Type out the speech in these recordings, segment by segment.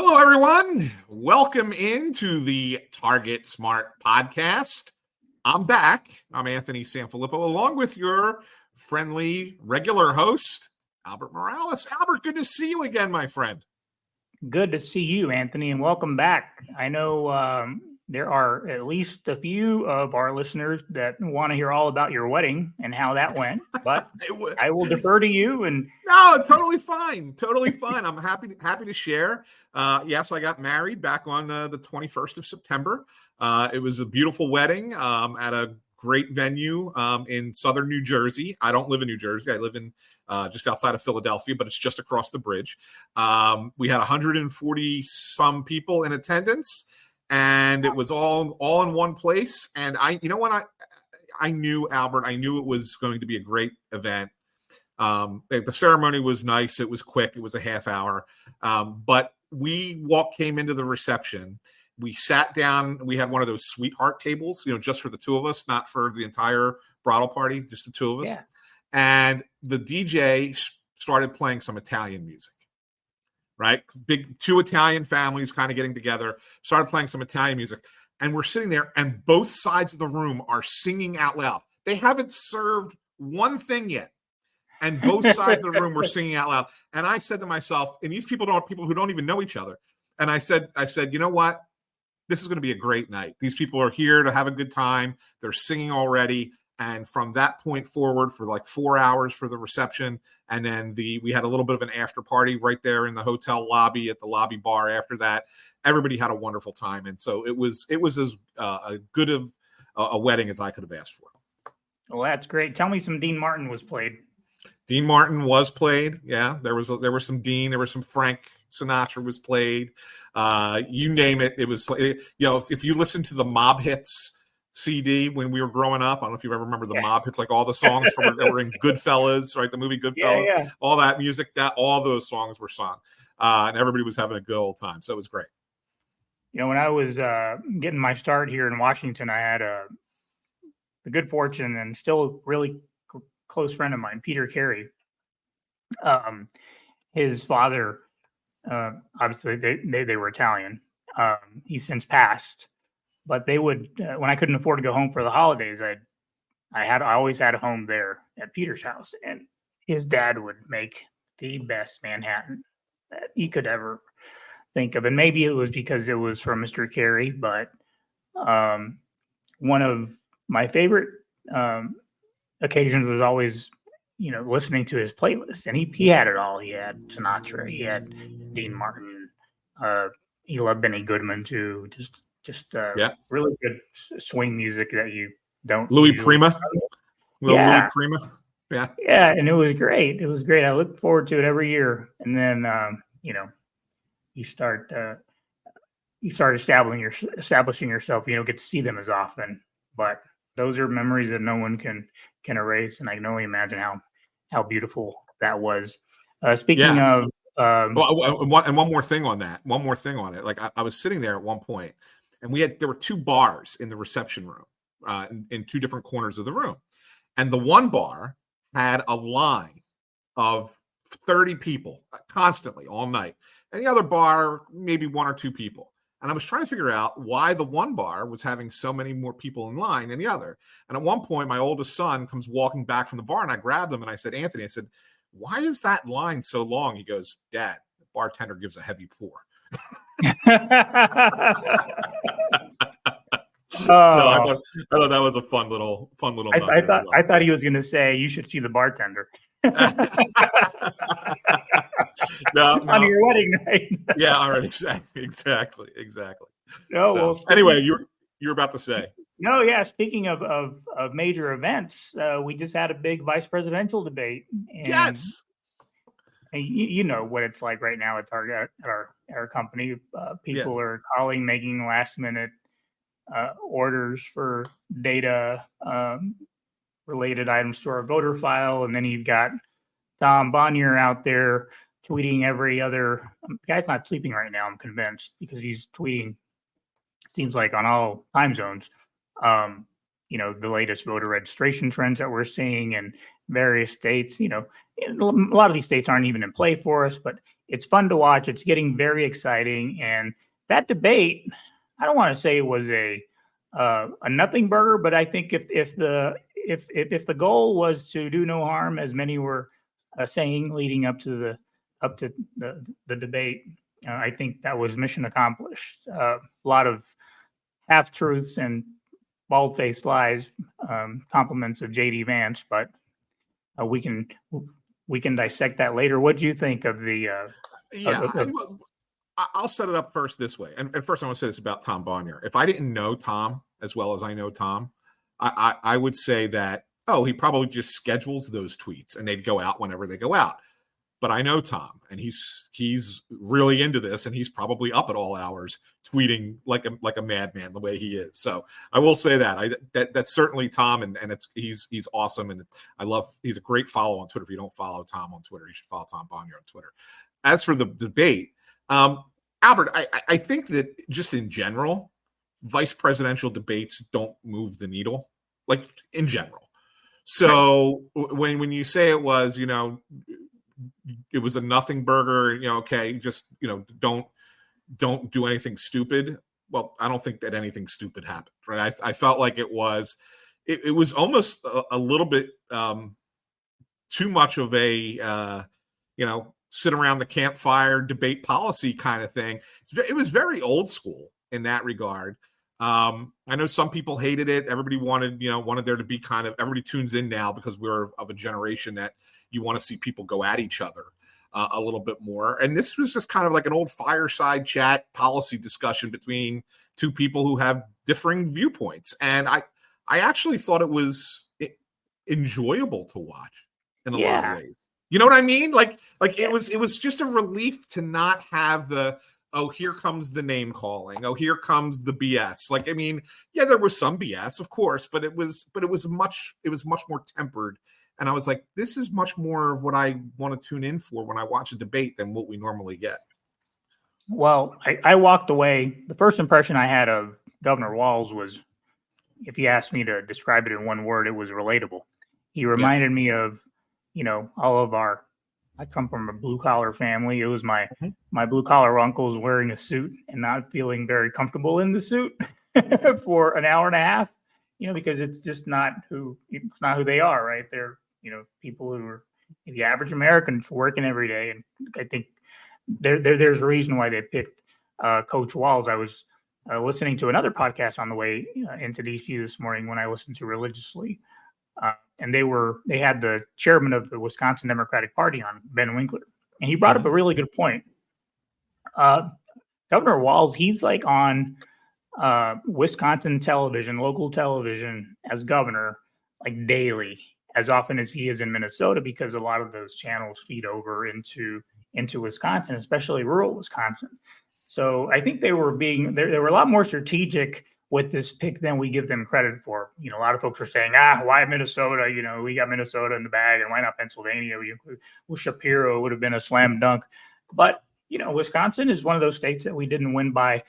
Hello, everyone. Welcome into the Target Smart Podcast. I'm back. I'm Anthony Sanfilippo, along with your friendly regular host, Albert Morales. Albert, good to see you again, my friend. Good to see you, Anthony, and welcome back. I know there are at least a few of our listeners that want to hear all about your wedding and how that went, but I will defer to you. And no, totally fine. Totally fine. I'm happy to share. Yes, I got married back on the 21st of September. It was a beautiful wedding at a great venue in southern New Jersey. I don't live in New Jersey. I live in just outside of Philadelphia, but it's just across the bridge. We had 140 some people in attendance, and it was all in one place. And I knew, Albert, I knew it was going to be a great event. The ceremony was nice. It was quick. It was a half hour. But we came into the reception. We sat down. We had one of those sweetheart tables, just for the two of us, not for the entire bridal party, just the two of us. Yeah. And the DJ started playing some Italian music, right? Big two Italian families kind of getting together, started playing some Italian music. And we're sitting there, and both sides of the room are singing out loud. They haven't served one thing yet. And both sides of the room were singing out loud. And I said to myself, and these people are people who don't even know each other. And I said, you know what? This is going to be a great night. These people are here to have a good time. They're singing already. And from that point forward, for like 4 hours for the reception, and then we had a little bit of an after party right there in the hotel lobby at the lobby bar. After that, everybody had a wonderful time, and so it was as good of a wedding as I could have asked for. Well, that's great. Tell me, some Dean Martin was played. Dean Martin was played. Yeah, there was some Dean. There was some Frank Sinatra was played. You name it, it was played. If you listen to the Mob Hits CD when we were growing up, I don't know if you ever remember the Mob Hits, like all the songs that were in Goodfellas, right? The movie Goodfellas, all that music, all those songs were sung, and everybody was having a good old time. So it was great. When I was getting my start here in Washington, I had the good fortune and still really close friend of mine, Peter Carey. His father, obviously they were Italian. He's since passed. But they would, when I couldn't afford to go home for the holidays, I always had a home there at Peter's house, and his dad would make the best Manhattan that you could ever think of. And maybe it was because it was from Mr. Carey, but one of my favorite occasions was always, listening to his playlist, and he had it all. He had Sinatra, he had Dean Martin, he loved Benny Goodman too. Just really good swing music that you don't. Louis Prima. Yeah. Louis Prima. Yeah. Yeah. And it was great. It was great. I look forward to it every year. And then, you start establishing yourself, get to see them as often, but those are memories that no one can erase. And I can only imagine how beautiful that was. Speaking of, and one more thing on that. Like I was sitting there at one point, and there were two bars in the reception room, in two different corners of the room. And the one bar had a line of 30 people constantly all night. And the other bar, maybe one or two people. And I was trying to figure out why the one bar was having so many more people in line than the other. And at one point, my oldest son comes walking back from the bar, and I grabbed him and I said, Anthony, why is that line so long? He goes, Dad, the bartender gives a heavy pour. So I thought that was a fun little. I thought he was going to say you should see the bartender. No. On your wedding night. Yeah, all right, exactly. No, so, well, anyway, you're about to say. No, yeah. Speaking of major events, we just had a big vice presidential debate. And, yes. And you know what it's like right now at Target, at our company. People are calling, making last minute orders for data related items to our voter file, and then you've got Tom Bonnier out there tweeting every other. The guy's not sleeping right now, I'm convinced, because he's tweeting. Seems like on all time zones. The latest voter registration trends that we're seeing in various states. A lot of these states aren't even in play for us, but it's fun to watch. It's getting very exciting. And that debate, I don't want to say it was a nothing burger, but I think if the goal was to do no harm, as many were saying leading up to the debate, I think that was mission accomplished. A lot of half truths and bald faced lies, compliments of JD Vance, but we can dissect that later. What do you think of the? I'll set it up first this way. And first, I want to say this about Tom Bonnier. If I didn't know Tom as well as I know Tom, I would say that, he probably just schedules those tweets and they'd go out whenever they go out. But I know Tom, and he's really into this, and he's probably up at all hours tweeting like a madman the way he is. So I will say that's certainly Tom, and he's awesome, and he's a great follow on Twitter. If you don't follow Tom on Twitter, you should follow Tom Bonnier on Twitter. As for the debate, Albert, I think that just in general, vice presidential debates don't move the needle, like in general. So when you say it was, it was a nothing burger, okay, just, don't do anything stupid. Well, I don't think that anything stupid happened, right? I felt like it was almost a little bit too much of a, sit around the campfire debate policy kind of thing. It was very old school in that regard. I know some people hated it. Everybody wanted there to be everybody tunes in now because we're of a generation that you want to see people go at each other a little bit more. And this was just kind of like an old fireside chat policy discussion between two people who have differing viewpoints. And I actually thought it was enjoyable to watch in a lot of ways. You know what I mean? Like it was just a relief to not have the, here comes the name calling. Here comes the BS. Like, I mean, yeah, there was some BS, of course, but it was much more tempered. And I was like, this is much more of what I want to tune in for when I watch a debate than what we normally get. Well, I walked away. The first impression I had of Governor Walz was, if you asked me to describe it in one word, it was relatable. He reminded me of, all of I come from a blue collar family. It was my blue collar uncles wearing a suit and not feeling very comfortable in the suit for an hour and a half, because it's just not who they are, right? They're, people who are the average American working every day. And I think there's a reason why they picked Coach Walz. I was listening to another podcast on the way into DC this morning when I listened to religiously. And they had the chairman of the Wisconsin Democratic Party on, Ben Winkler, and he brought up a really good point. Governor Walz, he's like on Wisconsin television, local television as governor, like daily, as often as he is in Minnesota, because a lot of those channels feed over into Wisconsin, especially rural Wisconsin. So I think they were a lot more strategic with this pick than we give them credit for. A lot of folks are saying, why Minnesota? We got Minnesota in the bag, and why not Pennsylvania? Well, Shapiro would have been a slam dunk. But, Wisconsin is one of those states that we didn't win by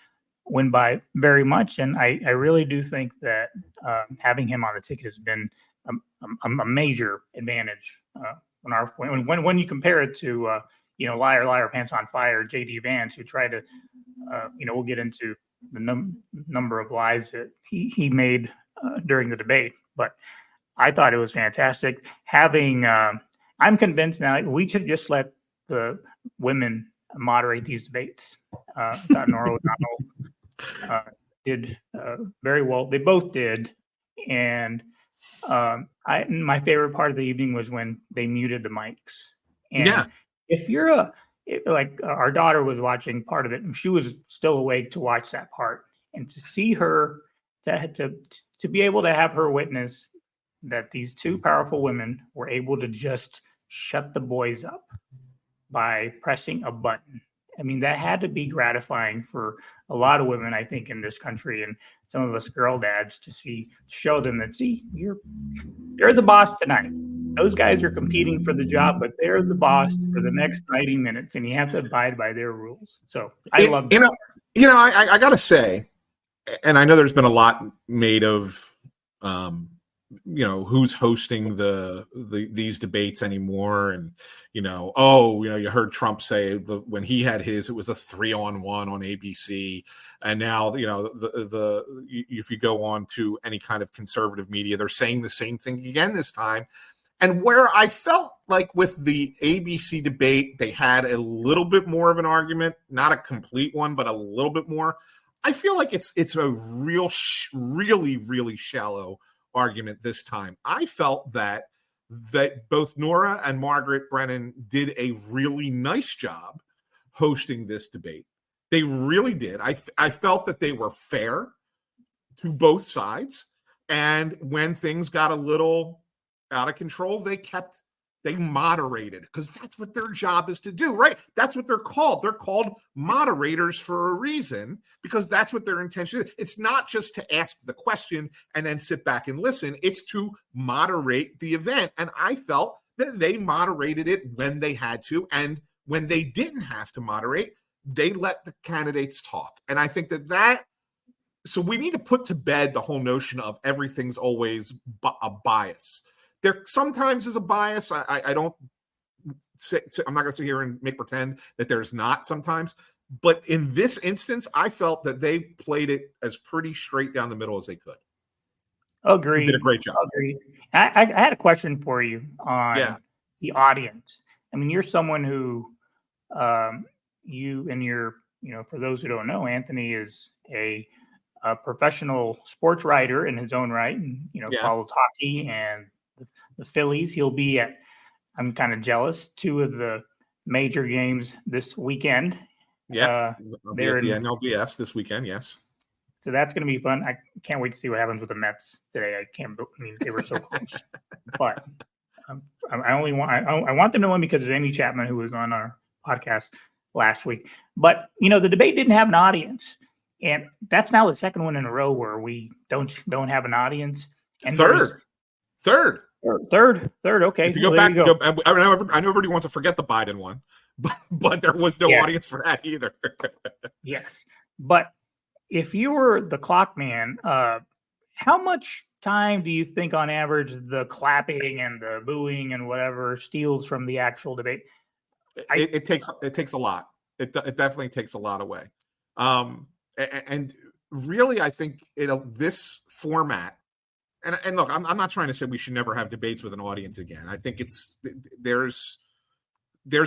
very much. And I really do think that having him on the ticket has been a major advantage when you compare it to, liar, liar, pants on fire, JD Vance, who tried to, we'll get into the number of lies that he made during the debate. But I thought it was fantastic. I'm convinced now we should just let the women moderate these debates. I thought Nora O'Donnell did very well. They both did. And my favorite part of the evening was when they muted the mics. And if you're like our daughter was watching part of it, and she was still awake to watch that part, and to see her to be able to have her witness that these two powerful women were able to just shut the boys up by pressing a button. I mean, that had to be gratifying for a lot of women, I think, in this country, and some of us girl dads to show them that, you're the boss tonight. Those guys are competing for the job, but they're the boss for the next 90 minutes, and you have to abide by their rules. So I love that. I got to say, and I know there's been a lot made of who's hosting these debates anymore, and you heard Trump say when he had his, it was a 3-on-1 on ABC, and now if you go on to any kind of conservative media, they're saying the same thing again this time. And where I felt like with the ABC debate, they had a little bit more of an argument, not a complete one, but a little bit more. I feel like it's a really, really shallow argument this time. I felt that both Nora and Margaret Brennan did a really nice job hosting this debate. They really did. I felt that they were fair to both sides. And when things got a little out of control, they moderated, because that's what their job is to do, right? That's what they're called. They're called moderators for a reason, because that's what their intention is. It's not just to ask the question and then sit back and listen. It's to moderate the event. And I felt that they moderated it when they had to. And when they didn't have to moderate, they let the candidates talk. And I think so we need to put to bed the whole notion of everything's always a bias. There sometimes is a bias. I don't say, I'm not going to sit here and make pretend that there's not sometimes. But in this instance, I felt that they played it as pretty straight down the middle as they could. Agreed. They did a great job. Agreed. I had a question for you on the audience. I mean, you're someone who, for those who don't know, Anthony is a professional sports writer in his own right, and follows hockey and the Phillies. He'll be at, I'm kind of jealous, 2 of the major games this weekend. Yeah, they're at the NLDS this weekend. Yes. So that's going to be fun. I can't wait to see what happens with the Mets today. They were so close. But I want them to win because of Amy Chapman, who was on our podcast last week. But, the debate didn't have an audience. And that's now the second one in a row where we don't have an audience. And Third. Okay. If you go back, I know everybody wants to forget the Biden one, but there was no audience for that either. Yes. But if you were the clock man, how much time do you think on average the clapping and the booing and whatever steals from the actual debate? It takes a lot. It definitely takes a lot away. And really, I think this format, and look, I'm not trying to say we should never have debates with an audience again. I think there's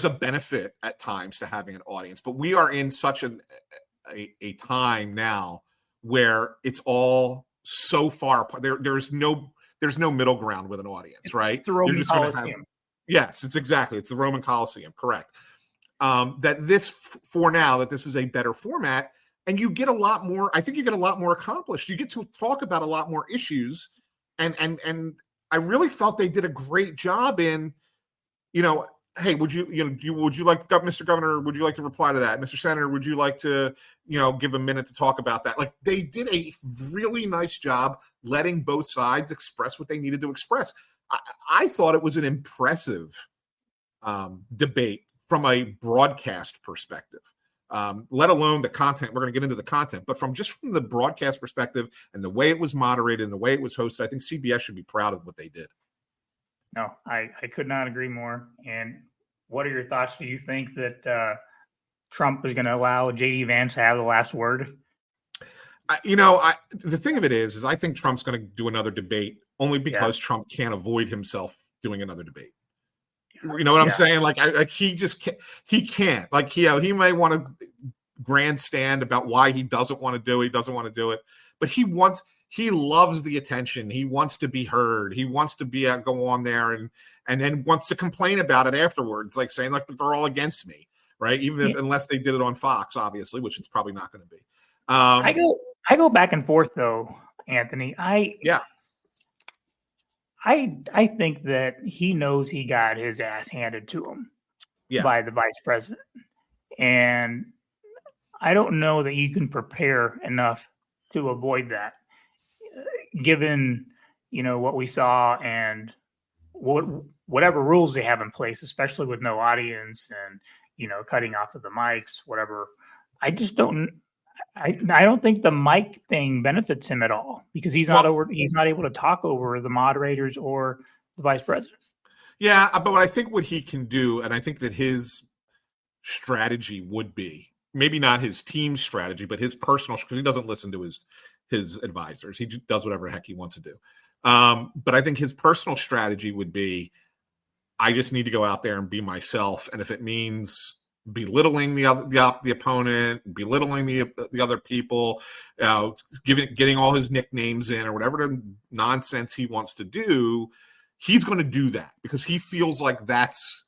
a benefit at times to having an audience, but we are in such a time now where it's all so far apart. There's no middle ground with an audience, right? It's the Roman Colosseum. Yes, it's the Roman Colosseum, correct. That this is a better format, and you get a lot more. I think you get a lot more accomplished. You get to talk about a lot more issues, and I really felt they did a great job in, hey, would you like, Mr. Governor, would you like to reply to that? Mr. Senator, would you like to, give a minute to talk about that? Like, they did a really nice job letting both sides express what they needed to express. I thought it was an impressive debate from a broadcast perspective, let alone the content. We're going to get into the content, but from the broadcast perspective and the way it was moderated and the way it was hosted, I think CBS should be proud of what they did. No, I could not agree more. And what are your thoughts? Do you think that Trump is going to allow J.D. Vance to have the last word? The thing of it is I think Trump's going to do another debate only because Trump can't avoid himself doing another debate. You know what I'm saying? Like he just can't. He can't. Like he may want to grandstand about why he doesn't want to do it. He doesn't want to do it, but he loves the attention. He wants to be heard. He wants to go on there and then wants to complain about it afterwards, like saying like they're all against me, right? Unless they did it on Fox, obviously, which it's probably not going to be. I go back and forth though, Anthony. I think that he knows he got his ass handed to him by the vice president, and I don't know that you can prepare enough to avoid that, given what we saw and whatever rules they have in place, especially with no audience and cutting off of the mics, whatever. I just don't. I don't think the mic thing benefits him at all because he's not able to talk over the moderators or the vice president. Yeah, but I think what he can do, and I think that his strategy would be maybe not his team's strategy, but his personal, because he doesn't listen to his advisors. He does whatever the heck he wants to do. But I think his personal strategy would be, I just need to go out there and be myself, and if it means belittling the opponent, belittling the other people, getting all his nicknames in, or whatever the nonsense he wants to do, he's going to do that because he feels like that's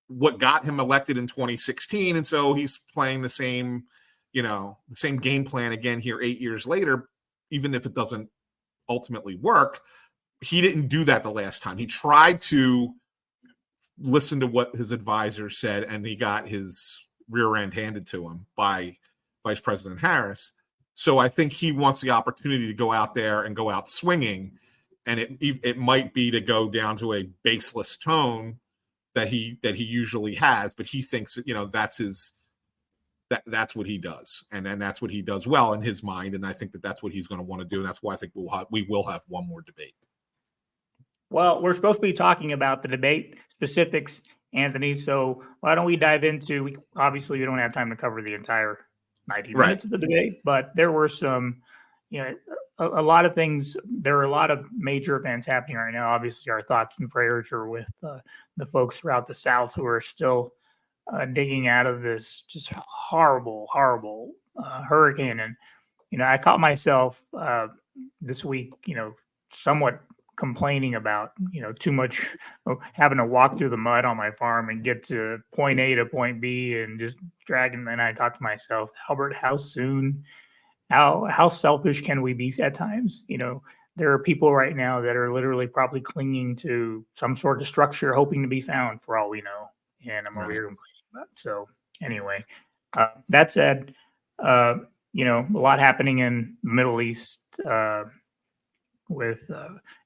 what got him elected in 2016, and so he's playing the same game plan again here 8 years later, even if it doesn't ultimately work. He didn't do that the last time. He tried to listen to what his advisors said, and he got his rear end handed to him by Vice President Harris. So I think he wants the opportunity to go out there and go out swinging, and it might be to go down to a baseless tone that he usually has, but he thinks that's what he does, and then that's what he does well in his mind, and I think that's what he's going to want to do, and that's why I think we will have one more debate. Well, we're supposed to be talking about the debate specifics, Anthony. So why don't we dive into? Obviously, we don't have time to cover the entire 90 minutes of the debate, but there were some, a lot of things. There are a lot of major events happening right now. Obviously, our thoughts and prayers are with the folks throughout the South who are still digging out of this just horrible hurricane. And I caught myself this week, somewhat complaining about too much, having to walk through the mud on my farm and get to point A to point B and just dragging. And I thought to myself, Albert, how selfish can we be at times? There are people right now that are literally probably clinging to some sort of structure, hoping to be found, for all we know. And I'm over here complaining about. So anyway, that said, a lot happening in the Middle East. With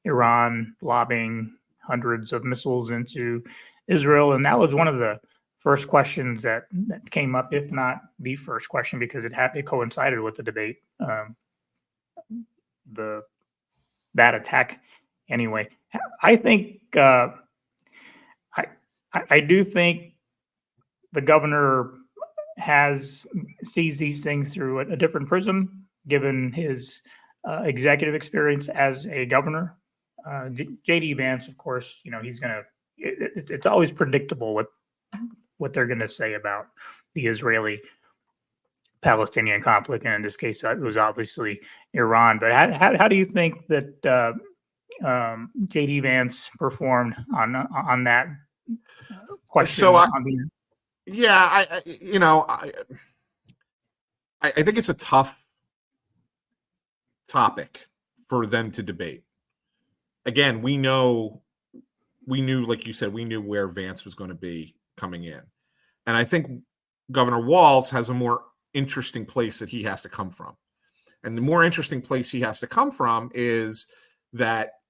Iran lobbing hundreds of missiles into Israel. And that was one of the first questions that came up, if not the first question, because it coincided with the debate, that attack. Anyway, I think I do think the governor sees these things through a different prism, given his executive experience as a governor. JD Vance, of course, he's gonna. It's always predictable what they're going to say about the Israeli-Palestinian conflict, and in this case, it was obviously Iran. But how do you think that JD Vance performed on that question? So I think it's a tough topic for them to debate. Again, we knew, like you said, we knew where Vance was going to be coming in. And I think Governor Walz has a more interesting place that he has to come from. And the more interesting place he has to come from is that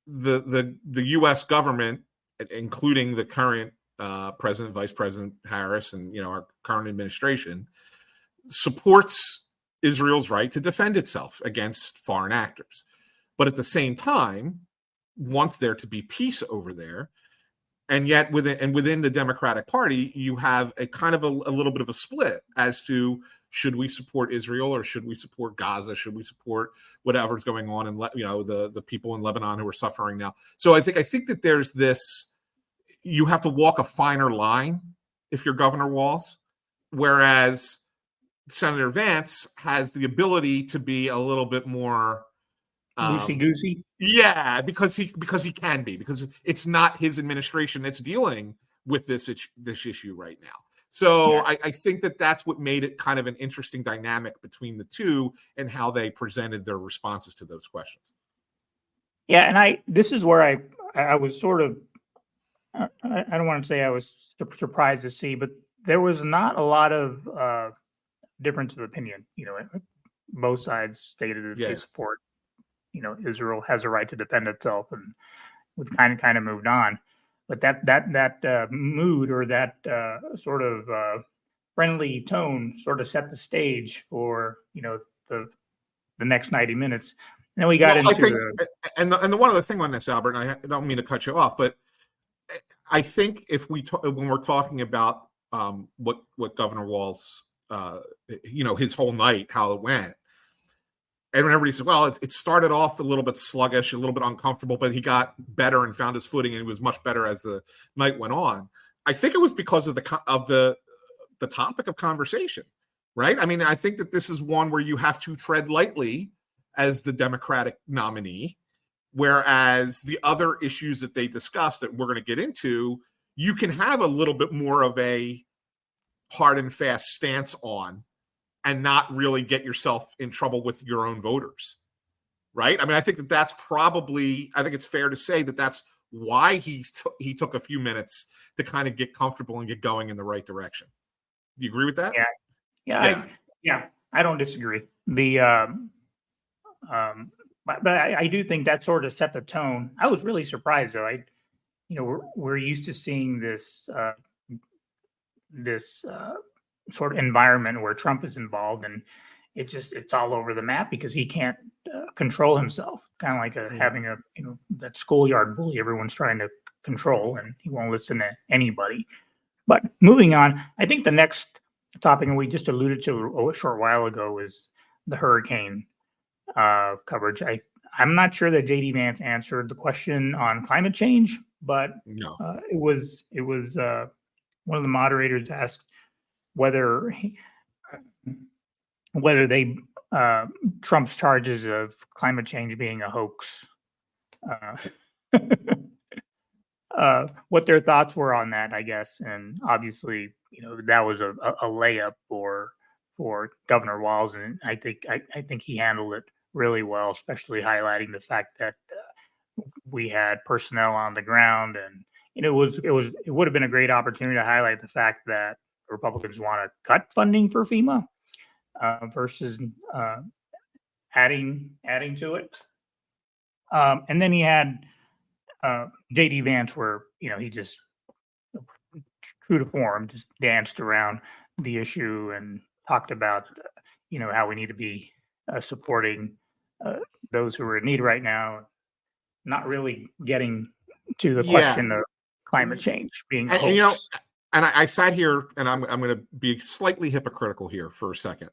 the U.S. government, including the current President, Vice President Harris, and our current administration, supports Israel's right to defend itself against foreign actors, but at the same time wants there to be peace over there. And yet within the Democratic Party, you have a kind of a little bit of a split as to, should we support Israel or should we support Gaza? Should we support whatever's going on in the people in Lebanon who are suffering now? So I think that there's this, you have to walk a finer line if you're Governor Walz, whereas Senator Vance has the ability to be a little bit more loosey-goosey. Yeah, because he can be, because it's not his administration that's dealing with this issue right now. So yeah. I think that's what made it kind of an interesting dynamic between the two and how they presented their responses to those questions. Yeah, and this is where I was sort of, I don't want to say I was surprised to see, but there was not a lot of difference of opinion. Both sides stated that they support, Israel has a right to defend itself, and we've kind of moved on. But that mood, or that sort of friendly tone sort of set the stage for, the next 90 minutes. And then we got into I think, and the one other thing on this, Albert, and I don't mean to cut you off, but I think if when we're talking about what Governor Walz, his whole night, how it went, and when everybody says, well, it started off a little bit sluggish, a little bit uncomfortable, but he got better and found his footing, and he was much better as the night went on. I think it was because of the topic of conversation, right? I mean, I think that this is one where you have to tread lightly as the Democratic nominee, whereas the other issues that they discussed that we're going to get into, you can have a little bit more of a hard and fast stance on and not really get yourself in trouble with your own voters, right? I mean, I think that that's probably, I think it's fair to say that that's why he took a few minutes to kind of get comfortable and get going in the right direction. Do you agree with that? Yeah. I don't disagree. But I do think that sort of set the tone. I was really surprised, though. We're used to seeing this sort of environment where Trump is involved, and it's all over the map because he can't control himself. Kind of like having that schoolyard bully everyone's trying to control, and he won't listen to anybody. But moving on, I think the next topic, and we just alluded to a short while ago, is the hurricane coverage. I'm not sure that JD Vance answered the question on climate change, but No. It was one of the moderators asked whether they Trump's charges of climate change being a hoax, what their thoughts were on that, I guess. And obviously, that was a layup for Governor Walz, and I think he handled it really well, especially highlighting the fact that we had personnel on the ground, and it would have been a great opportunity to highlight the fact that Republicans want to cut funding for FEMA versus adding to it. And then he had JD Vance, where he just, true to form, just danced around the issue and talked about how we need to be supporting those who are in need right now, not really getting to the question of climate change being a hoax. And I sat here, and I'm going to be slightly hypocritical here for a second,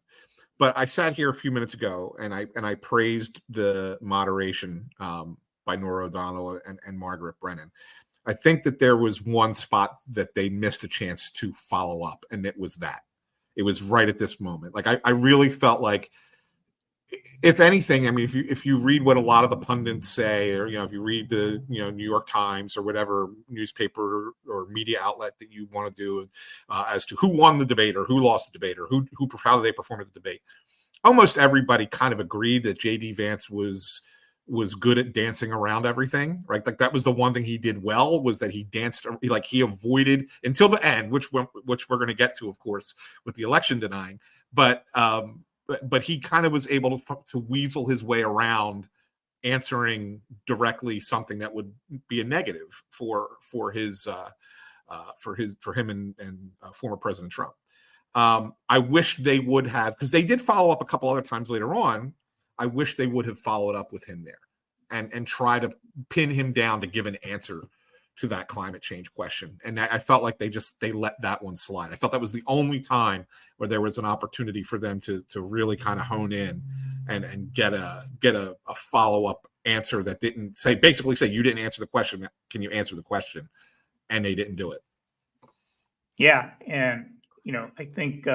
but I sat here a few minutes ago and I praised the moderation by Nora O'Donnell and Margaret Brennan. I think that there was one spot that they missed a chance to follow up, and it was that. It was right at this moment. Like I really felt like, if anything, I mean, if you read what a lot of the pundits say, or if you read the New York Times or whatever newspaper or media outlet that you want to do as to who won the debate or who lost the debate or how they performed at the debate, almost everybody kind of agreed that JD Vance was good at dancing around everything, right? Like that was the one thing he did well, was that he danced, like he avoided until the end, which we're going to get to, of course, with the election denying, but he kind of was able to weasel his way around answering directly something that would be a negative for him and former President Trump. I wish they would have, because they did follow up a couple other times later on. I wish they would have followed up with him there and try to pin him down to give an answer to that climate change question. And I felt like they let that one slide. I felt that was the only time where there was an opportunity for them to really kind of hone in and get a follow-up answer that didn't basically say, you didn't answer the question. Can you answer the question? And they didn't do it. Yeah. And, I think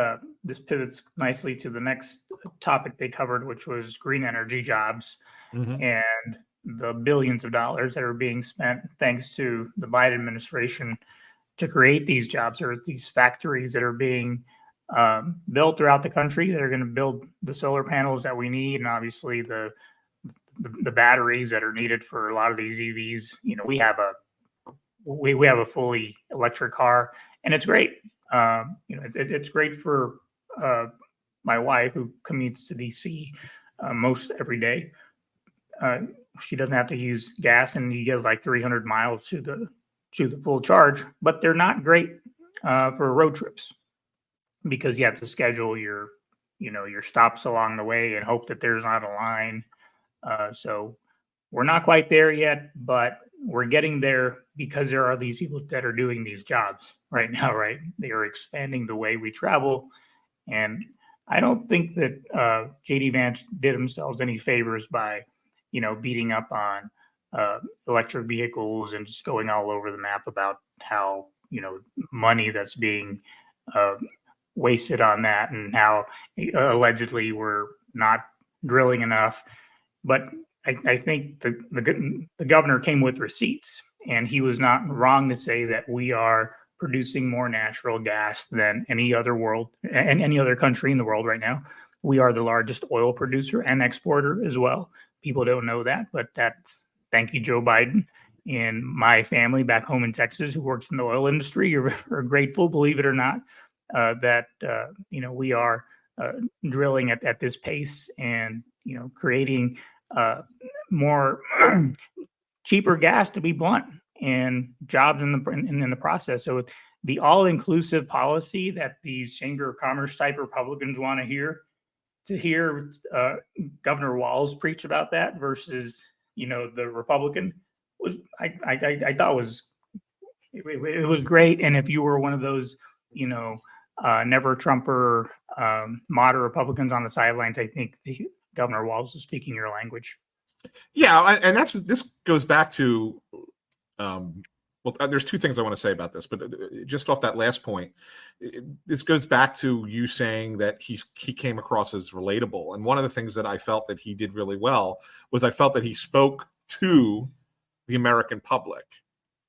this pivots nicely to the next topic they covered, which was green energy jobs and the billions of dollars that are being spent thanks to the Biden administration to create these jobs, or these factories that are being built throughout the country that are going to build the solar panels that we need, and obviously the batteries that are needed for a lot of these EVs. We have a fully electric car, and it's great. It's great for my wife, who commutes to DC most every day. She doesn't have to use gas, and you get like 300 miles to the full charge. But they're not great for road trips. because you have to schedule your stops along the way and hope that there's not a line. So we're not quite there yet, but we're getting there because there are these people that are doing these jobs right now, right? They are expanding the way we travel. And I don't think that JD Vance did themselves any favors by, beating up on electric vehicles and just going all over the map about how, money that's being wasted on that and how allegedly we're not drilling enough. But I think the governor came with receipts, and he was not wrong to say that we are producing more natural gas than any other country in the world right now. We are the largest oil producer and exporter as well. People don't know that, but that's thank you, Joe Biden. And my family back home in Texas, who works in the oil industry, are grateful, believe it or not, that we are drilling at this pace and creating more cheaper gas, to be blunt, and jobs in the process. So the all-inclusive policy that these Chamber of Commerce type Republicans want to hear Governor Walz preach about that versus the Republican was I thought was it was great. And if you were one of those never Trumper moderate Republicans on the sidelines, I think Governor Walz is speaking your language. Yeah, and this goes back to there's two things I want to say about this, but just off that last point, this goes back to you saying that he came across as relatable. And one of the things that I felt that he did really well was I felt that he spoke to the American public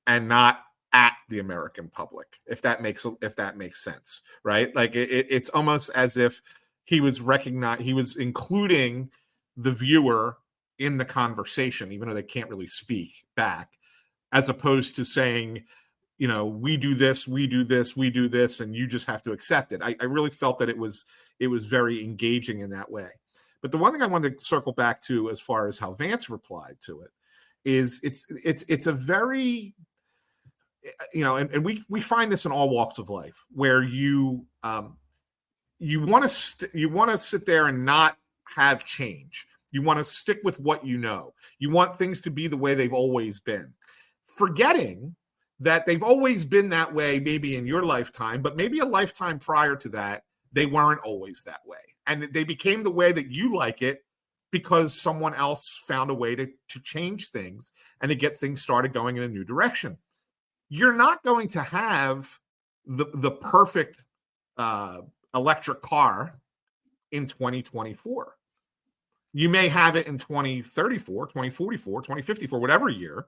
and not at the American public, if that makes sense, right? Like it's almost as if he was including the viewer in the conversation, even though they can't really speak back, as opposed to saying, we do this, and you just have to accept it. I really felt that it was very engaging in that way. But the one thing I wanted to circle back to, as far as how Vance replied to it, is it's a very, and we find this in all walks of life, where you want to sit there and not have change. You want to stick with what you know. You want things to be the way they've always been, forgetting that they've always been that way, maybe in your lifetime, but maybe a lifetime prior to that, they weren't always that way. And they became the way that you like it because someone else found a way to change things and to get things started going in a new direction. You're not going to have the perfect electric car in 2024. You may have it in 2034, 2044, 2054, whatever year.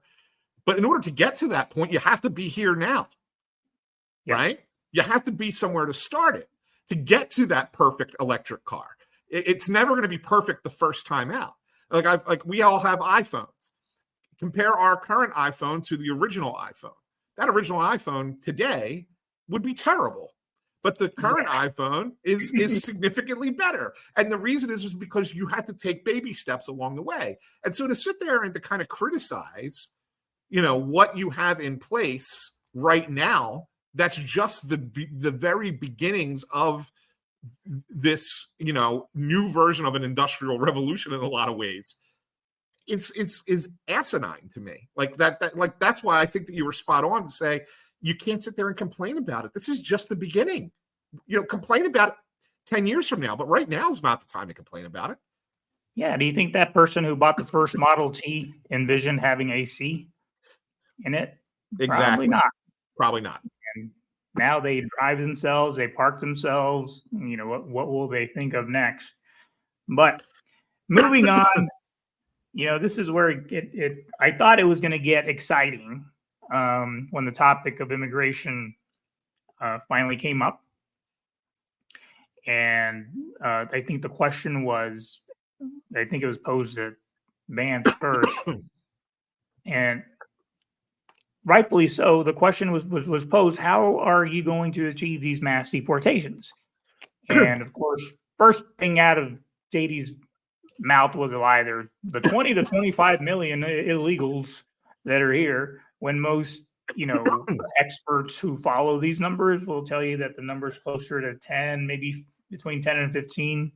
But in order to get to that point, you have to be here now, right? You have to be somewhere to start it, to get to that perfect electric car. It's never going to be perfect the first time out. Like we all have iPhones. Compare our current iPhone to the original iPhone. That original iPhone today would be terrible. But the current iPhone is significantly better. And the reason is because you have to take baby steps along the way. And so to sit there and to kind of criticize, what you have in place right now, that's just the very beginnings of this, new version of an industrial revolution in a lot of ways. Is asinine to me. Like that's why I think that you were spot on to say, you can't sit there and complain about it. This is just the beginning. Complain about it 10 years from now, but right now is not the time to complain about it. Yeah. Do you think that person who bought the first Model T envisioned having AC in it? Exactly. Probably not. And now they drive themselves, they park themselves. What will they think of next? But moving on, this is where I thought it was going to get exciting when the topic of immigration finally came up. And I think the question was, it was posed to Vance first. And rightfully so, the question was posed, how are you going to achieve these mass deportations? And of course, first thing out of JD's mouth was either the 20 to 25 million illegals that are here, when most experts who follow these numbers will tell you that the number's closer to 10, maybe between 10 and 15.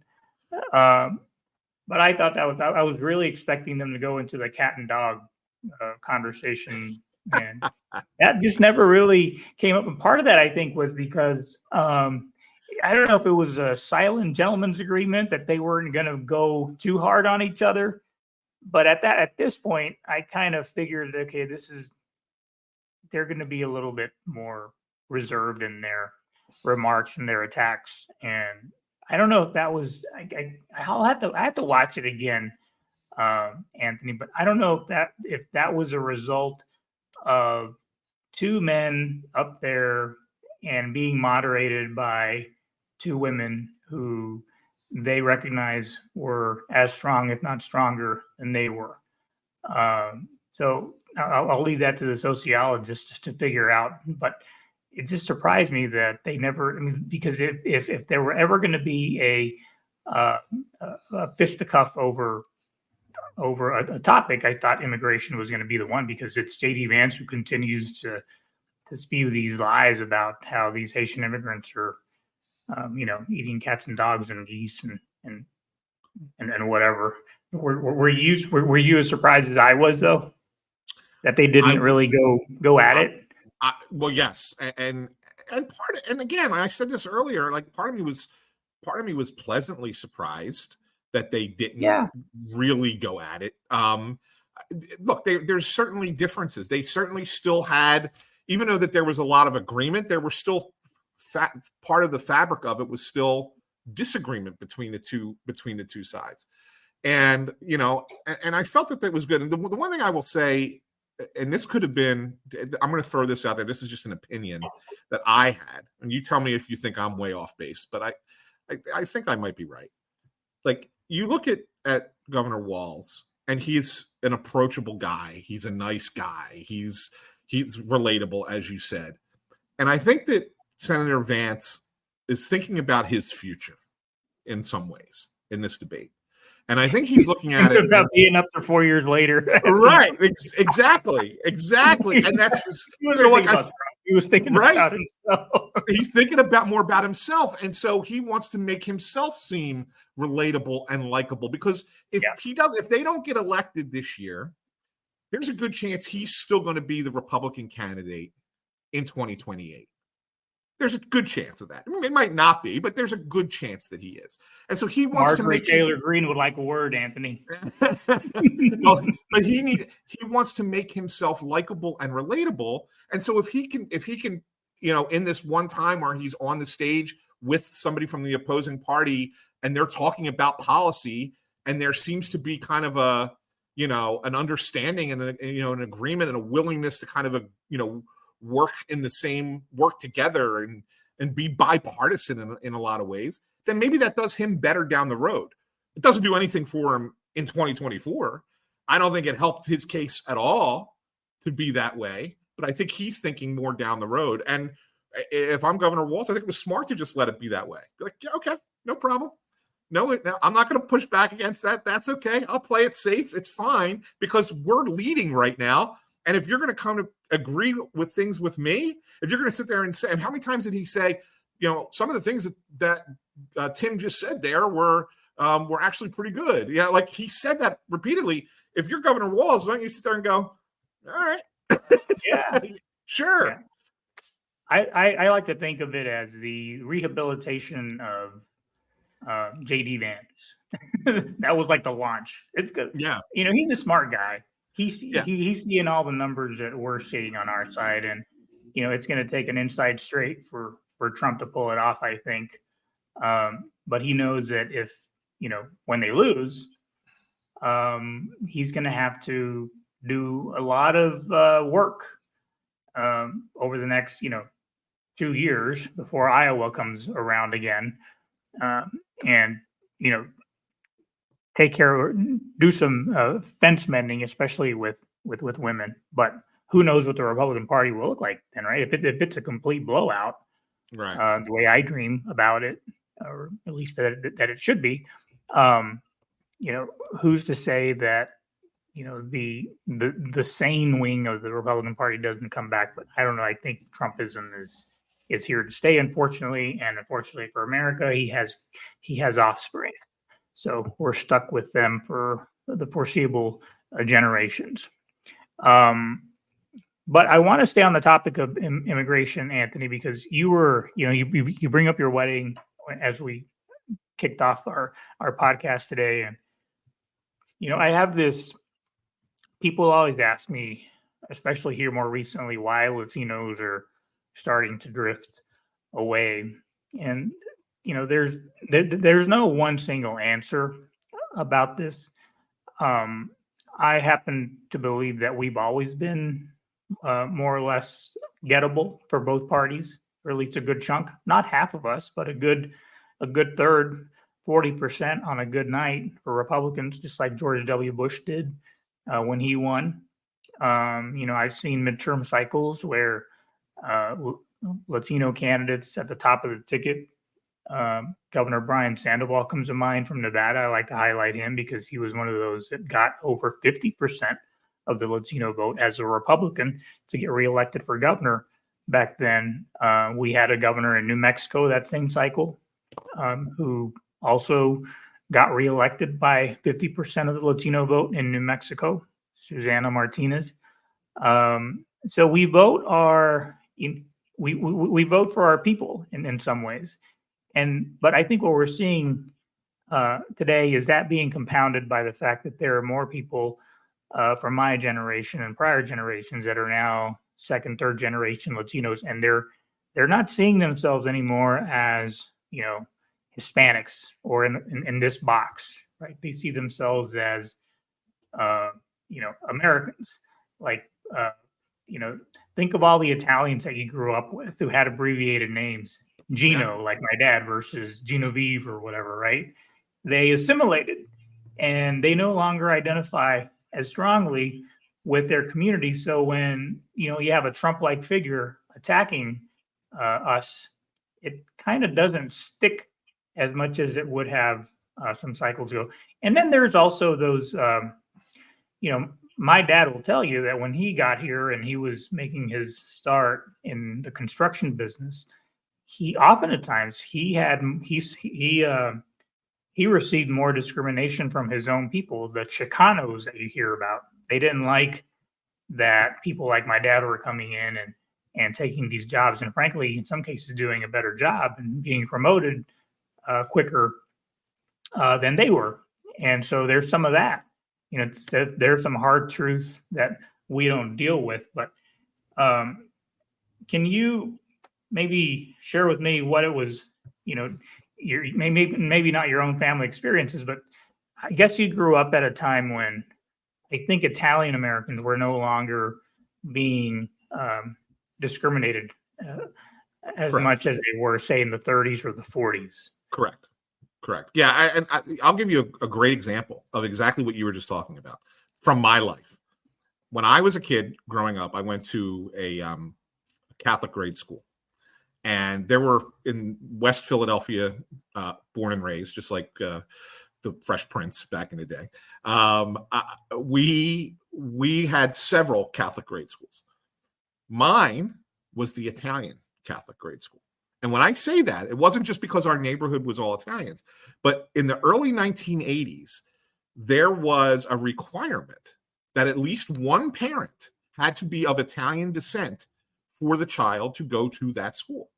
But I thought I was really expecting them to go into the cat and dog conversation, and that just never really came up. And part of that, I think, was because I don't know if it was a silent gentleman's agreement that they weren't going to go too hard on each other. But at this point, I kind of figured, okay, they're going to be a little bit more reserved in their remarks and their attacks. And I don't know if that was. I have to watch it again, Anthony. But I don't know if that was a result of two men up there and being moderated by two women who they recognize were as strong, if not stronger, than they were. So I'll leave that to the sociologists just to figure out. But it just surprised me that they never. I mean, because if there were ever going to be a fisticuff over a topic, I thought immigration was going to be the one, because it's J.D. Vance who continues to spew these lies about how these Haitian immigrants are, eating cats and dogs and geese and whatever. Were you as surprised as I was, though, that they didn't really go at it? Well, yes, and again, I said this earlier. Like, part of me was pleasantly surprised that they didn't really go at it. Look, there's certainly differences. They certainly still had, even though that there was a lot of agreement, there were still part of the fabric of it was still disagreement between the two sides. And and I felt that was good. And the one thing I will say, and this could have been, I'm going to throw this out there. This is just an opinion that I had, and you tell me if you think I'm way off base. But I think I might be right. Like, you look at Governor Walz, and he's an approachable guy. He's a nice guy. He's relatable, as you said. And I think that Senator Vance is thinking about his future in some ways in this debate. And I think he's looking at it about being up to 4 years later. Right. Exactly. And that's so, like, he was thinking about himself. He's thinking more about himself. And so he wants to make himself seem relatable and likable, because if they don't get elected this year, there's a good chance he's still going to be the Republican candidate in 2028. There's a good chance of that. I mean, it might not be, but there's a good chance that he is. And so he wants to make Taylor Greene would like a word, Anthony. Well, but he wants to make himself likable and relatable. And so if he can, in this one time where he's on the stage with somebody from the opposing party and they're talking about policy, and there seems to be kind of an understanding and an agreement and a willingness to kind of work together and be bipartisan in a lot of ways, then maybe that does him better down the road. It doesn't do anything for him in 2024. I don't think it helped his case at all to be that way, but I think he's thinking more down the road. And if I'm Governor Walz, I think it was smart to just let it be that way. Be like, yeah, okay, no problem. No, I'm not going to push back against that. That's okay. I'll play it safe. It's fine, because we're leading right now. And if you're going to come to agree with things with me, if you're going to sit there and say, and how many times did he say, some of the things that Tim just said there were actually pretty good. Yeah, like, he said that repeatedly. If you're Governor Walz, don't you sit there and go, all right, yeah, sure. Yeah. I like to think of it as the rehabilitation of J.D. Vance. That was like the launch. It's good. Yeah, he's a smart guy. He's seeing all the numbers that we're seeing on our side, and it's going to take an inside straight for Trump to pull it off, I think. But he knows that if when they lose, he's going to have to do a lot of work over the next 2 years before Iowa comes around again, and take care, do some fence mending, especially with women. But who knows what the Republican Party will look like then, right? If it's a complete blowout, right? The way I dream about it, or at least that it should be, who's to say that the sane wing of the Republican Party doesn't come back. But I don't know. I think Trumpism is here to stay, unfortunately, and unfortunately for America, he has offspring. So we're stuck with them for the foreseeable generations. But I want to stay on the topic of immigration, Anthony, because you bring up your wedding as we kicked off our podcast today. And, I have this, people always ask me, especially here more recently, why Latinos are starting to drift away. And, there's no one single answer about this. I happen to believe that we've always been more or less gettable for both parties, or at least a good chunk. Not half of us, but a good third, 40% on a good night for Republicans, just like George W. Bush did when he won. I've seen midterm cycles where Latino candidates at the top of the ticket. Governor Brian Sandoval comes to mind from Nevada. I like to highlight him because he was one of those that got over 50% of the Latino vote as a Republican to get reelected for governor. Back then, we had a governor in New Mexico that same cycle who also got reelected by 50% of the Latino vote in New Mexico, Susana Martinez. So we vote we vote for our people in some ways. But I think what we're seeing today is that being compounded by the fact that there are more people from my generation and prior generations that are now second, third generation Latinos, and they're not seeing themselves anymore as Hispanics or in this box, right? They see themselves as Americans. Like think of all the Italians that you grew up with who had abbreviated names. Gino, like my dad, versus Genevieve or whatever, right? They assimilated and they no longer identify as strongly with their community. So when, you have a Trump-like figure attacking us, it kind of doesn't stick as much as it would have some cycles ago. And then there's also those, my dad will tell you that when he got here and he was making his start in the construction business, he often at times he received more discrimination from his own people, the Chicanos that you hear about. They didn't like that people like my dad were coming in and taking these jobs, and frankly, in some cases, doing a better job and being promoted quicker than they were. And so there's some of that. There's some hard truths that we don't deal with. But can you maybe share with me what it was, maybe not your own family experiences, but I guess you grew up at a time when I think Italian Americans were no longer being discriminated as Correct. much as they were, say, in the 30s or the 40s. Correct. Yeah, I'll give you a great example of exactly what you were just talking about from my life. When I was a kid growing up, I went to a Catholic grade school. And there were in West Philadelphia, born and raised, just like the Fresh Prince back in the day. We had several Catholic grade schools. Mine was the Italian Catholic grade school. And when I say that, it wasn't just because our neighborhood was all Italians, but in the early 1980s, there was a requirement that at least one parent had to be of Italian descent for the child to go to that school.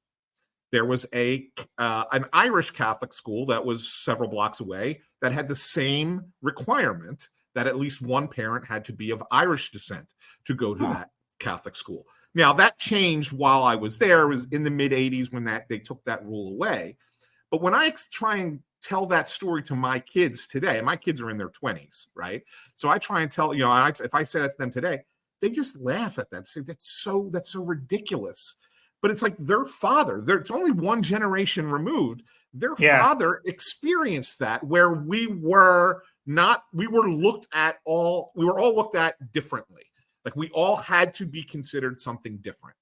There was an Irish Catholic school that was several blocks away that had the same requirement that at least one parent had to be of Irish descent to go to that Catholic school. Now, that changed while I was there. It was in the mid-'80s when they took that rule away. But when I try and tell that story to my kids today, and my kids are in their 20s, right? So I try and tell, if I say that to them today, they just laugh at that. Say, that's so ridiculous. But it's like their father, it's only one generation removed. Their father experienced that, where we were all looked at differently. Like we all had to be considered something different.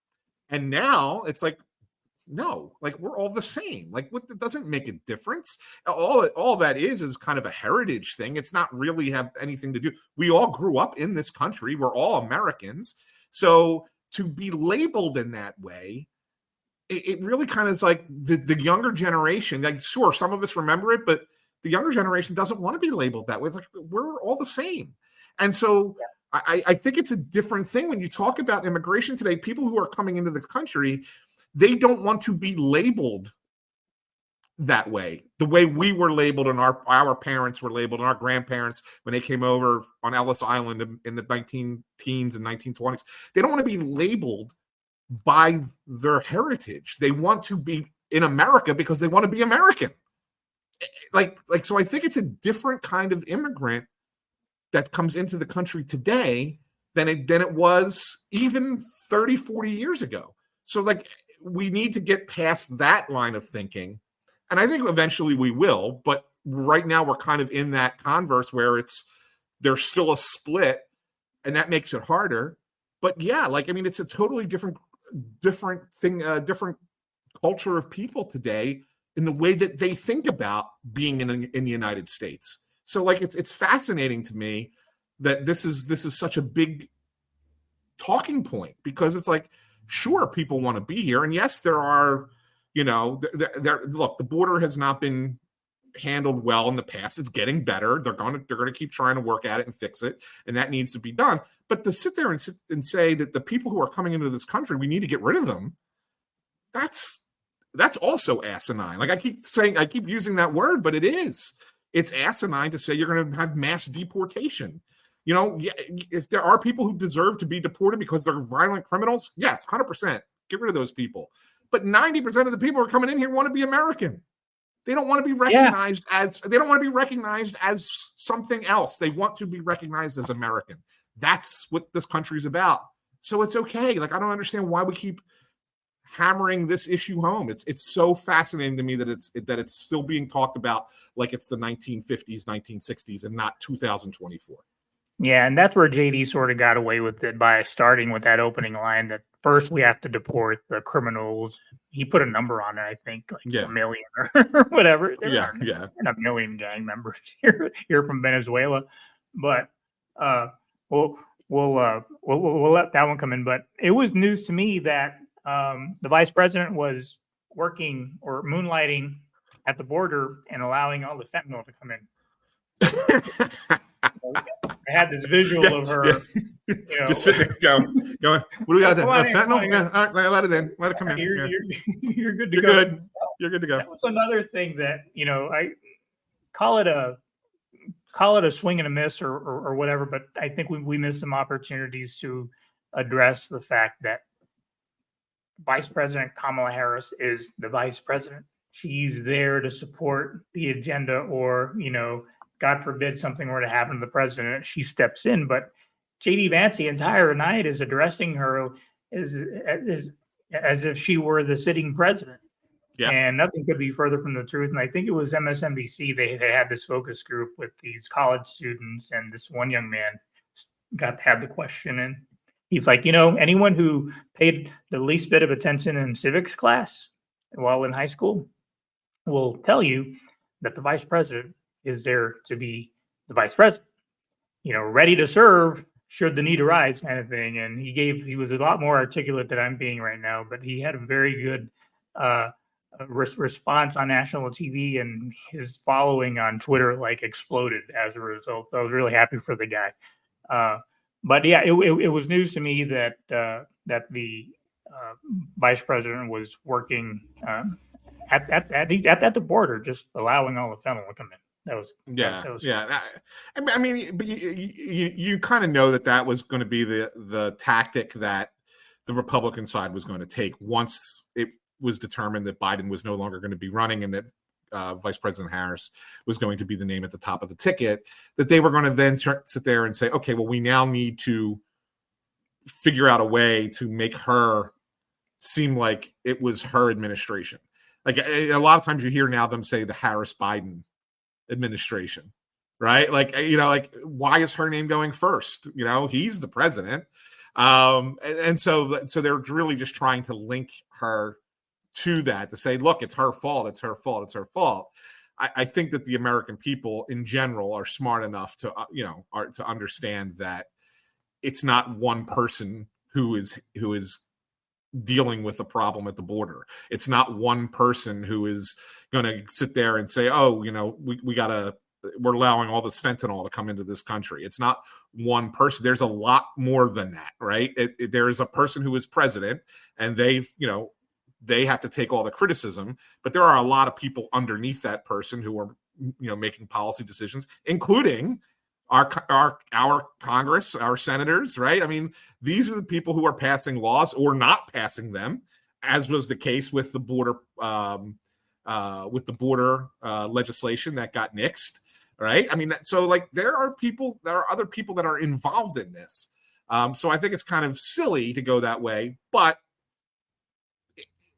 And now it's like No, like we're all the same. Like what that doesn't make a difference. All that is kind of a heritage thing. It's not really have anything to do. We all grew up in this country. We're all Americans. So to be labeled in that way, it really kind of is like the younger generation. Like, sure, some of us remember it, but the younger generation doesn't want to be labeled that way. It's like we're all the same. And so I think it's a different thing when you talk about immigration today. People who are coming into this country, they don't want to be labeled that way, the way we were labeled and our parents were labeled and our grandparents when they came over on Ellis Island in the 19-teens and 1920s. They don't want to be labeled by their heritage. They want to be in America because they want to be American. So I think it's a different kind of immigrant that comes into the country today than it was even 30, 40 years ago. So like we need to get past that line of thinking. And I think eventually we will, but right now we're kind of in that converse where there's still a split and that makes it harder. But yeah, like, I mean, it's a totally different thing, different culture of people today in the way that they think about being in the United States. So like it's fascinating to me that this is such a big talking point, because it's like, sure, people want to be here, and yes, there are, look, the border has not been handled well in the past. It's getting better. They're going to keep trying to work at it and fix it, and that needs to be done. But to sit there and say that the people who are coming into this country, we need to get rid of them, that's also asinine. Like I keep using that word, but it's asinine to say you're going to have mass deportation. If there are people who deserve to be deported because they're violent criminals, yes, 100%, get rid of those people. But 90% of the people who are coming in here want to be American. They don't want to be recognized as something else. They want to be recognized as American. That's what this country's about. So it's okay. Like, I don't understand why we keep hammering this issue home. It's so fascinating to me that it's still being talked about like it's the 1950s, 1960s, and not 2024. Yeah, and that's where JD sort of got away with it by starting with that opening line that first we have to deport the criminals. He put a number on it, I think, like 1 million or whatever. There aren't a million gang members here from Venezuela, but we'll let that one come in. But it was news to me that the vice president was working or moonlighting at the border and allowing all the fentanyl to come in. I had this visual of her just sitting there going, what do we got there? Fentanyl? Yeah, all right, let it in. Let it come in. You're good to go. Good. You're good to go. That was another thing that, I call it a swing and a miss or whatever, but I think we missed some opportunities to address the fact that Vice President Kamala Harris is the vice president. She's there to support the agenda, or, God forbid something were to happen to the president, she steps in. But JD Vance the entire night is addressing her as if she were the sitting president. Yeah. And nothing could be further from the truth. And I think it was MSNBC. They had this focus group with these college students, and this one young man had the question, and he's like, anyone who paid the least bit of attention in civics class while in high school will tell you that the vice president is there to be the vice president, ready to serve should the need arise, kind of thing. And he was a lot more articulate than I'm being right now, but he had a very good response on national TV, and his following on Twitter exploded as a result. I was really happy for the guy. But yeah, it was news to me that the vice president was working at the border, just allowing all the fentanyl to come in. That was I mean, but you kind of know that was going to be the tactic that the Republican side was going to take once it was determined that Biden was no longer going to be running, and that Vice President Harris was going to be the name at the top of the ticket. That they were going to then sit there and say, okay, well, we now need to figure out a way to make her seem like it was her administration. Like a lot of times you hear now them say the Harris-Biden administration, right? Like, why is her name going first? He's the president. And so they're really just trying to link her to that, to say, look, it's her fault, it's her fault, it's her fault. I think that the American people in general are smart enough to, to understand that it's not one person who is dealing with a problem at the border. It's not one person who is going to sit there and say, oh, we're allowing all this fentanyl to come into this country. It's not one person. There's a lot more than that, right? There is a person who is president, and they have to take all the criticism, but there are a lot of people underneath that person who are, making policy decisions, including our Congress, our senators, right? I mean, these are the people who are passing laws or not passing them, as was the case with the border legislation that got nixed, right? I mean, there are other people that are involved in this. So I think it's kind of silly to go that way, but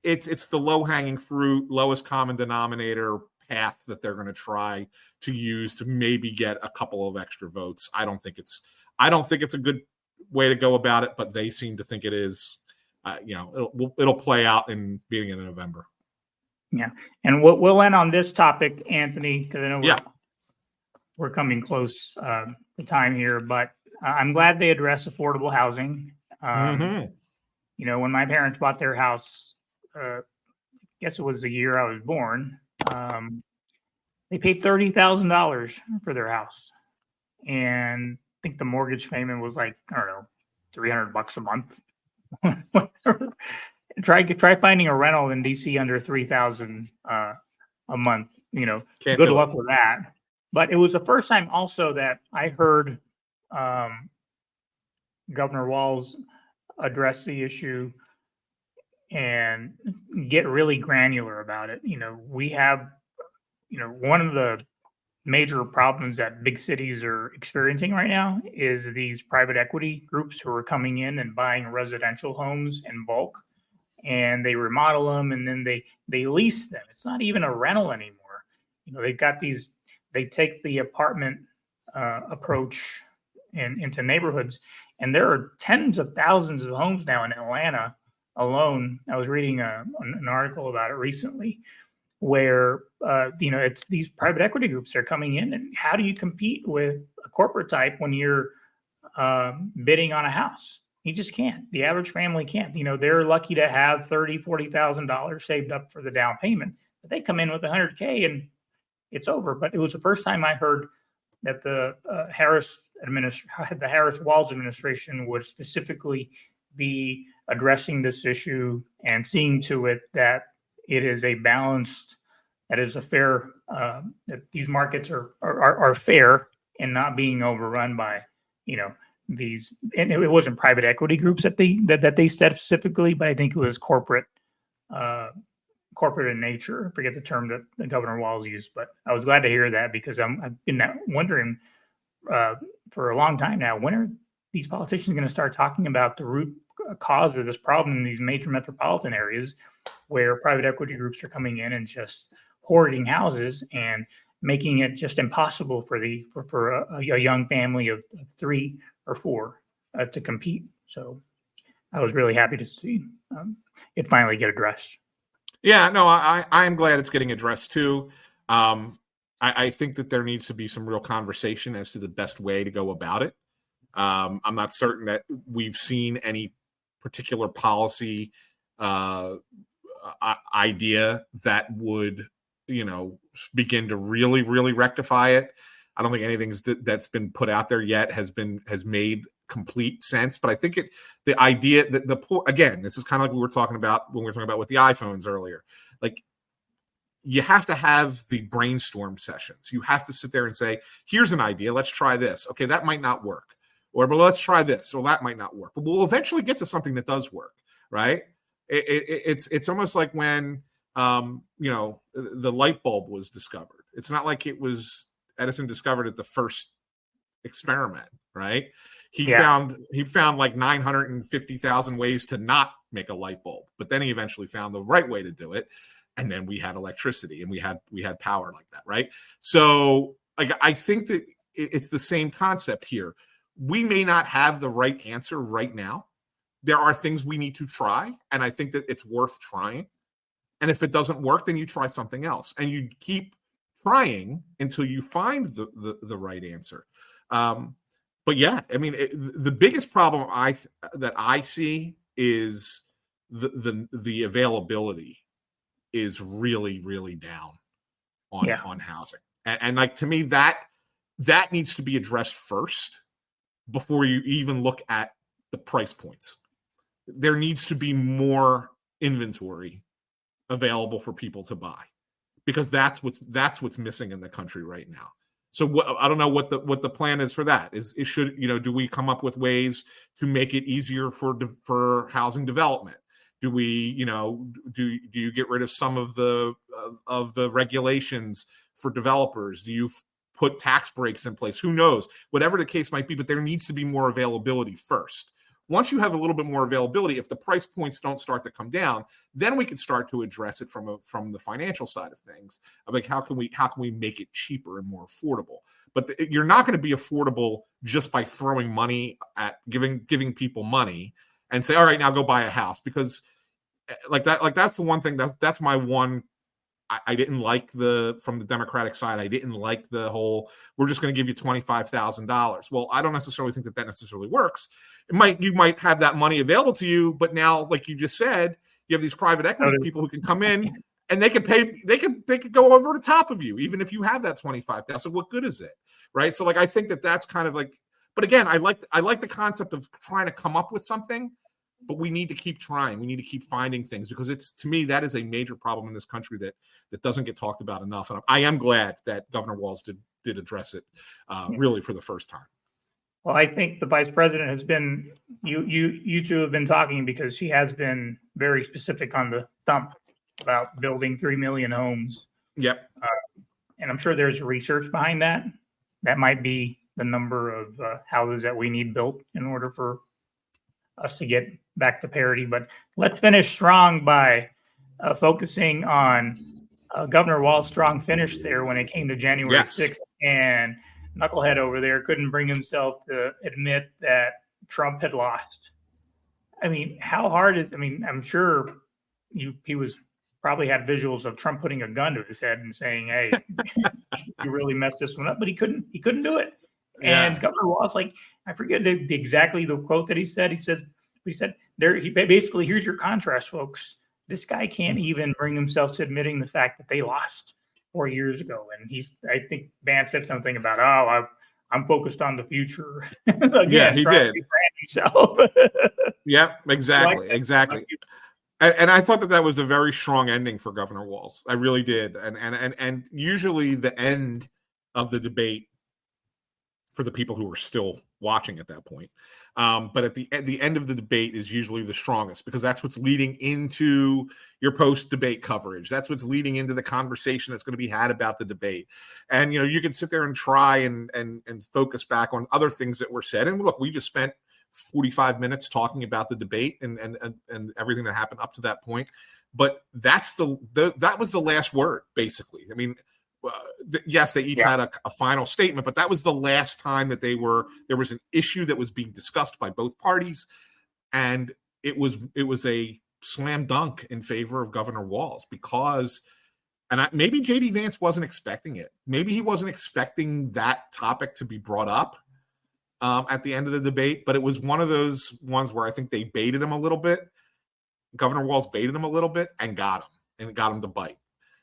it's the low-hanging fruit, lowest common denominator path that they're going to try to use to maybe get a couple of extra votes. I don't think it's a good way to go about it, but they seem to think it is. It'll play out in beginning of November. Yeah, and we'll end on this topic, Anthony, because I know we're coming close to time here, but I'm glad they address affordable housing. When my parents bought their house, I guess it was the year I was born, they paid $30,000 for their house. And I think the mortgage payment was like, I don't know, $300 a month. Try finding a rental in DC under $3,000 a month. Good luck with that. But it was the first time also that I heard Governor Walz address the issue and get really granular about it. We have, one of the major problems that big cities are experiencing right now is these private equity groups who are coming in and buying residential homes in bulk, and they remodel them and then they lease them. It's not even a rental anymore. They've got they take the apartment approach into neighborhoods, and there are tens of thousands of homes now in Atlanta alone. I was reading an article about it recently where, it's these private equity groups that are coming in, and how do you compete with a corporate type when you're bidding on a house? You just can't. The average family can't. They're lucky to have $30,000, $40,000 saved up for the down payment, but they come in with $100K and it's over. But it was the first time I heard that the Harris-Walz administration would specifically be addressing this issue and seeing to it that it is a balanced, that is a fair, that these markets are fair and not being overrun by, these. And it wasn't private equity groups that they said specifically, but I think it was corporate in nature. I forget the term that Governor Walz used, but I was glad to hear that, because I've been wondering for a long time now, when are these politicians going to start talking about the root cause of this problem in these major metropolitan areas where private equity groups are coming in and just hoarding houses and making it just impossible for a young family of 3 or 4 to compete. So I was really happy to see it finally get addressed. Yeah, no, I'm glad it's getting addressed too. I think that there needs to be some real conversation as to the best way to go about it. I'm not certain that we've seen any particular policy idea that would, begin to really, really rectify it. I don't think anything that's been put out there yet has made complete sense. But I think the idea that again, this is kind of like we were talking about when we were talking about with the iPhones earlier. Like, you have to have the brainstorm sessions. You have to sit there and say, here's an idea. Let's try this. Okay, that might not work. But let's try this. Well, that might not work. But we'll eventually get to something that does work, right? It's almost like when, the light bulb was discovered. It's not like it was Edison discovered it the first experiment, right? He found like 950,000 ways to not make a light bulb, but then he eventually found the right way to do it. And then we had electricity and we had power like that, right? So I think that it's the same concept here. We may not have the right answer right now. There are things we need to try, and I think that it's worth trying. And if it doesn't work, then you try something else, and you keep trying until you find the right answer. But yeah, I mean, the biggest problem that I see is the availability is really, really down on housing, and like, to me, that needs to be addressed first before you even look at the price points. There needs to be more inventory available for people to buy, because that's what's missing in the country right now. So I don't know what the plan is for that. Do we come up with ways to make it easier for housing development? Do we, do you get rid of some of the regulations for developers? Do you put tax breaks in place? Who knows? Whatever the case might be, but there needs to be more availability first. Once you have a little bit more availability, if the price points don't start to come down, then we can start to address it from the financial side of things. Like, how can we make it cheaper and more affordable? But you're not going to be affordable just by throwing money at giving people money and say, all right, now go buy a house, because that's the one thing that's my one. I didn't like from the Democratic side. I didn't like the whole, we're just going to give you $25,000. Well, I don't necessarily think that necessarily works. You might have that money available to you, but now, like you just said, you have these private equity people who can come in and they could go over the top of you, even if you have that $25,000. What good is it, right? So, like, I think that's kind of like, but again, I like the concept of trying to come up with something. But we need to keep trying. We need to keep finding things, because to me, that is a major problem in this country that doesn't get talked about enough. And I am glad that Governor Walz did address it really for the first time. Well, I think the vice president has been, you two have been talking, because he has been very specific on the thump about building 3 million homes. Yep. And I'm sure there's research behind that. That might be the number of houses that we need built in order for us to get back to parity. But let's finish strong by focusing on Governor Walz's strong finish there when it came to January 6th. And Knucklehead over there couldn't bring himself to admit that Trump had lost. I mean, how hard I'm sure he was probably had visuals of Trump putting a gun to his head and saying, hey, you really messed this one up, but he couldn't do it. Yeah. And Governor Walz, like, I forget exactly the quote that he said. He said, basically, here's your contrast, folks. This guy can't even bring himself to admitting the fact that they lost 4 years ago. And I think Vance said something about, I'm focused on the future. Again, yeah, he did. Himself. Yeah, exactly. And I thought that was a very strong ending for Governor Walz. I really did. And usually the end of the debate, for the people who were still watching at that point. But at the end of the debate is usually the strongest, because that's what's leading into your post-debate coverage. That's what's leading into the conversation that's going to be had about the debate. And, you can sit there and try and focus back on other things that were said. And look, we just spent 45 minutes talking about the debate and everything that happened up to that point. But that was the last word, basically. I mean, yes, they each had a final statement, but that was the last time that there was an issue that was being discussed by both parties, and it was a slam dunk in favor of Governor Walz, because, maybe JD Vance wasn't expecting it. Maybe he wasn't expecting that topic to be brought up at the end of the debate, but it was one of those ones where I think they baited him a little bit. Governor Walz baited him a little bit and got him to bite.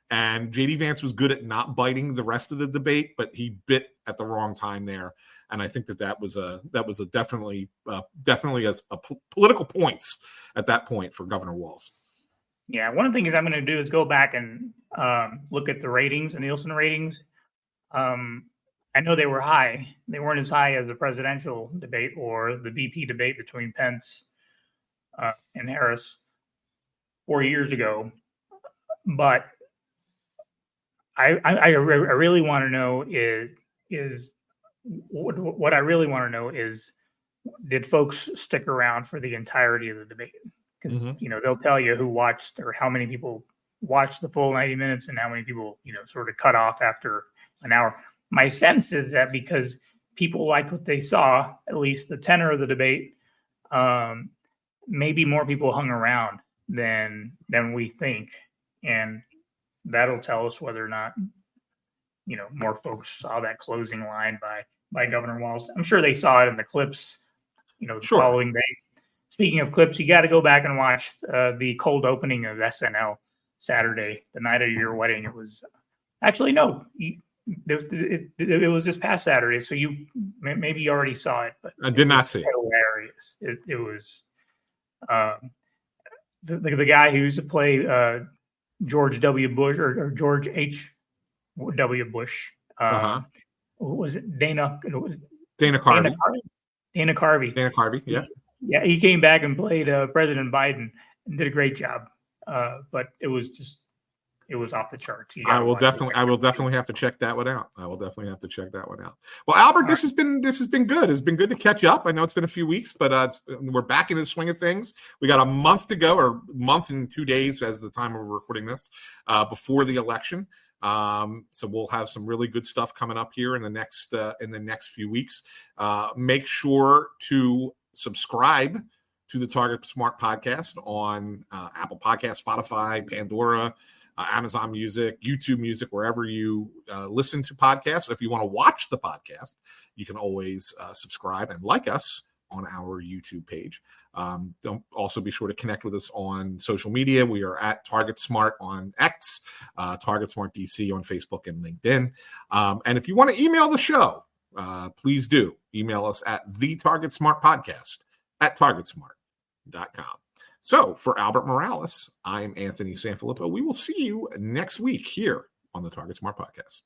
And JD Vance was good at not biting the rest of the debate, but he bit at the wrong time there. And I think that was definitely political points at that point for Governor Walz. Yeah, one of the things I'm going to do is go back and look at the ratings, the Nielsen ratings. I know they were high. They weren't as high as the presidential debate or the VP debate between Pence and Harris 4 years ago, but I really want to know is what I really want to know is, did folks stick around for the entirety of the debate? Because they'll tell you who watched or how many people watched the full 90 minutes and how many people sort of cut off after an hour. My sense is that because people liked what they saw, at least the tenor of the debate, maybe more people hung around than we think. and that'll tell us whether or not, more folks saw that closing line by Governor Walz. I'm sure they saw it in the clips, the following day. Speaking of clips, you got to go back and watch the cold opening of SNL Saturday, the night of your wedding. It was actually it was this past Saturday, so maybe you already saw it, but I did not see it. Hilarious. It was the guy who used to play George W. Bush or George H. W. Bush. What was it? Dana Carvey. Dana Carvey. Yeah. He came back and played President Biden and did a great job. But it was off the charts. I will definitely have to check that one out. Well, Albert, this has been good. It's been good to catch up. I know it's been a few weeks, but we're back in the swing of things. We got a month to go, or a month and 2 days as the time we're recording this, before the election. So we'll have some really good stuff coming up here in the next few weeks. Make sure to subscribe to the Target Smart Podcast on Apple Podcasts, Spotify, Pandora, Amazon Music, YouTube Music, wherever you listen to podcasts. If you want to watch the podcast, you can always subscribe and like us on our YouTube page. Don't also be sure to connect with us on social media. We are at Target Smart on X, Target Smart DC on Facebook and LinkedIn. And if you want to email the show, please do email us at thetargetsmartpodcast@targetsmart.com. So for Albert Morales, I'm Anthony Sanfilippo. We will see you next week here on the Target Smart Podcast.